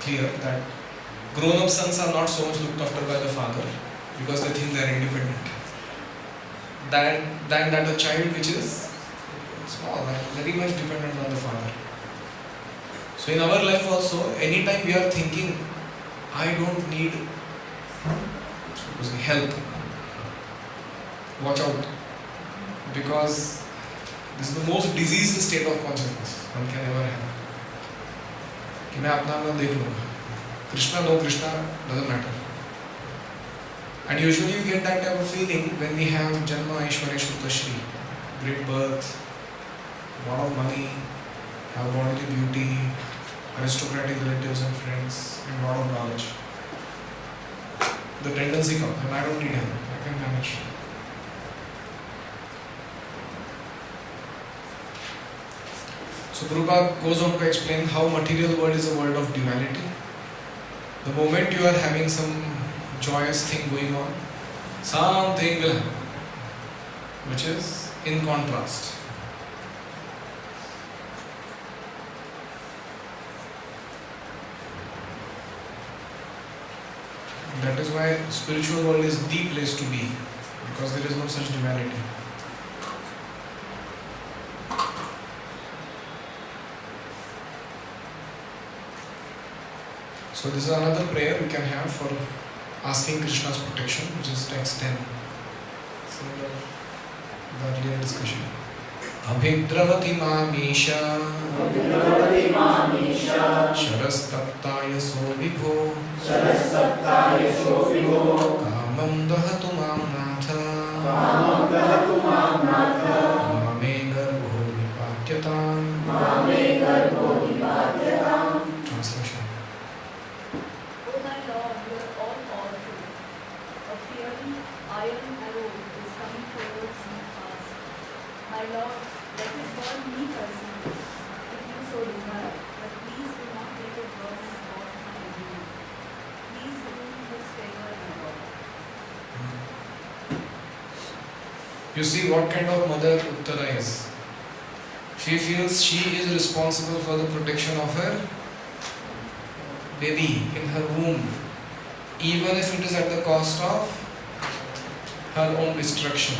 clear that grown-up sons are not so much looked after by the father because they think they are independent. Than that a child which is small and very much dependent on the father. So in our life also, anytime we are thinking, I don't need help, watch out, because this is the most diseased state of consciousness one can ever have. कि मैं अपना मन देख लूँगा. Krishna, no Krishna, doesn't matter. And usually you get that type of feeling when we have Janma Aishwarya Shruta Shri, great birth, lot of money, have bodily beauty, aristocratic relatives and friends, and lot of knowledge. The tendency comes, and I don't need help, I can manage. So Prabhupada goes on to explain how material world is a world of duality. The moment you are having some joyous thing going on, something will happen, which is in contrast. That is why spiritual world is the place to be, because there is no such duality. So this is another prayer we can have for asking Krishna's protection, which is text 10. So the earlier discussion. Abhidravati Mamisha Sharastaptaya so vibho Kamam dahatu mam natha Mame garbho vipatyatam. Translation. O my Lord, you are all powerful. A fiery iron arrow is coming towards me fast. My Lord, let it burn me personally. so desire, but please do not make it burden upon my agreement. Please do me this favor and all. You see what kind of mother Uttara is. She feels she is responsible for the protection of her baby in her womb, even if it is at the cost of her own destruction.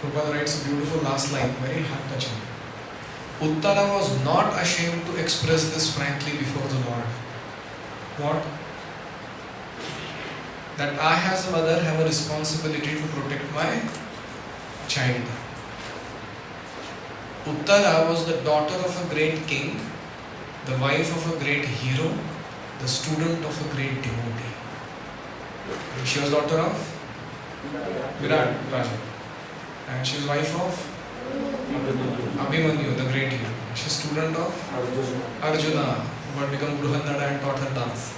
Prabhupada writes a beautiful last line, very heart-touching. Uttara was not ashamed to express this frankly before the Lord. What? That I as a mother have a responsibility to protect my child. Uttara was the daughter of a great king, the wife of a great hero, the student of a great devotee. She was daughter of Virat Raja. And she was wife of Abhimanyu, the great hero. She is student of Arjuna, who had become Bruhannada and taught her dance.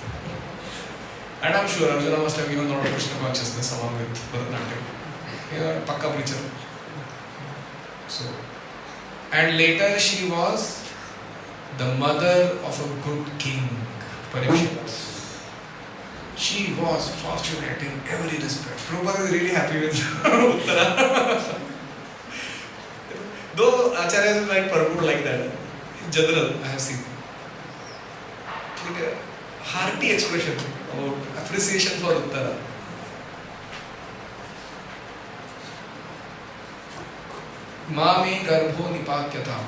And I'm sure Arjuna must have given a lot of Krishna consciousness along with Bharatanatyam. Yeah, Pakka preacher. So, and later she was the mother of a good king, Parikshit. She was fortunate in every respect. Prabhupada is really happy with Uttara. Though Acharyas might purport like that, in general, I have seen. Like a hearty expression about appreciation for Uttara. Mame garbho nipatyata.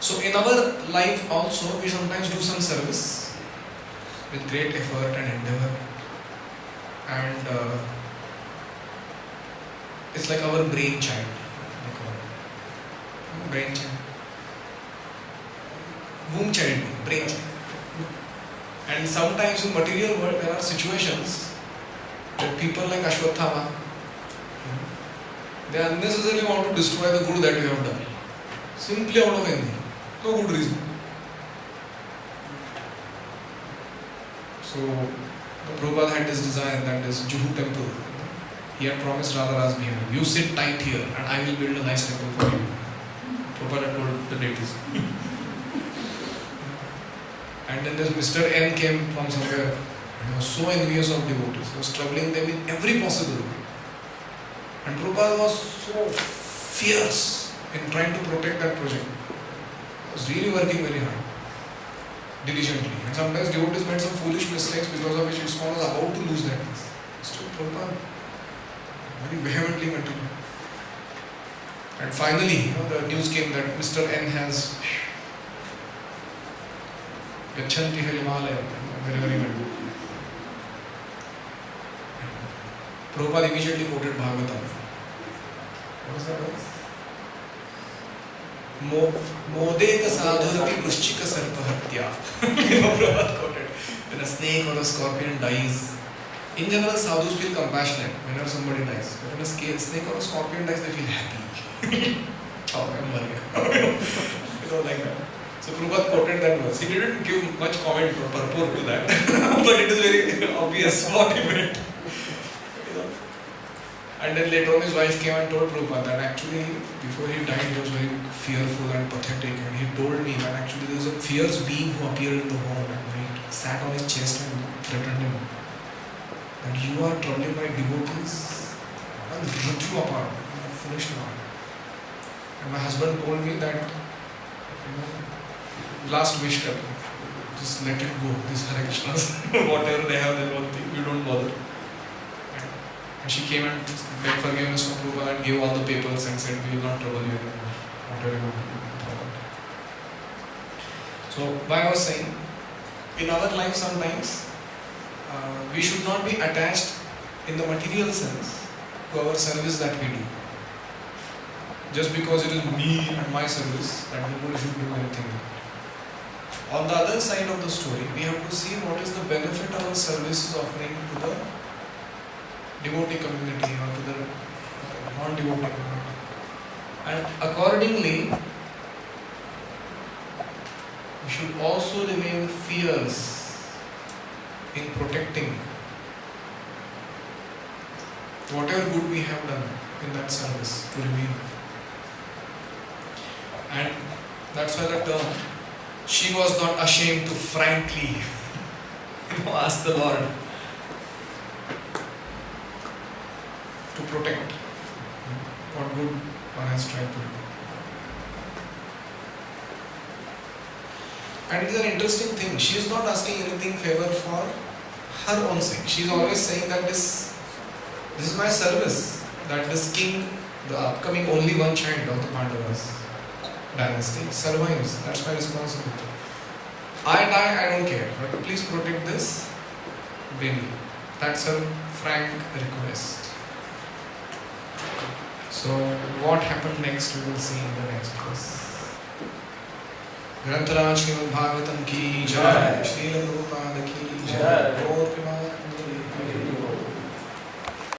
So in our life also, we sometimes do some service with great effort and endeavor, and it's like our brainchild. Brainchild. Womb child, brainchild. And sometimes in material world there are situations that people like Ashwatthama, they unnecessarily want to destroy the good that you have done. Simply out of envy. No good reason. So, the Prabhupada had this design, that is Juhu temple. He had promised Radharaj behind, you sit tight here and I will build a nice temple for you. Prabhupada had told the deities. And then this Mr. N came from somewhere and he was so envious of devotees. He was troubling them in every possible way. And Prabhupada was so fierce in trying to protect that project. He was really working very hard, diligently. And sometimes devotees made some foolish mistakes because of which ISKCON was about to lose that peace. Still Prabhupada very vehemently continued. And finally, the news came that Mr. N has Gachanti Himalaya, very, very good. Prabhupada immediately quoted Bhagavatam. What is that verse? Modeka sadhurati brushchika sarpahatya. Prabhupada quoted. When a snake or a scorpion dies, in general sadhus feel compassionate whenever somebody dies. But when a snake or a scorpion dies, they feel happy. Oh, I'm worried. Like that. So Prabhupada quoted that verse. He didn't give much comment or purport to that. But it is very obvious what he meant. And then later on his wife came and told Prabhupada that actually before he died he was very fearful and pathetic, and he told me that actually there was a fierce being who appeared in the home at night, sat on his chest and threatened him that you are troubling my devotees, I'll rip you apart, foolish man. And my husband told me that last wish that just let it go, these Hare Krishnas, whatever they have, there's one thing, you don't bother. And she came and begged forgiveness from Prabhupada and gave all the papers and said, we will not trouble you anymore. Whatever you want to do. So, why I was saying, in our life sometimes, we should not be attached in the material sense to our service that we do. Just because it is me and my service, that nobody should do anything. On the other side of the story, we have to see what is the benefit our service is offering to the devotee community or to the non-devotee community. And accordingly, we should also remain fierce in protecting whatever good we have done in that service to remain. And that's why the term, she was not ashamed to frankly ask the Lord to protect what good one has tried to do. And it is an interesting thing. She is not asking anything favor for her own sake. She is always saying that this is my service, that this king, the upcoming only one child of the Pandavas dynasty, survives. That's my responsibility. I die, I don't care, but please protect this baby. That's her frank request. So what happened next we will see in the next verse. ग्रंथराज Shrimad Bhagavatam की जय, श्रील प्रभुपाद की जय, गौर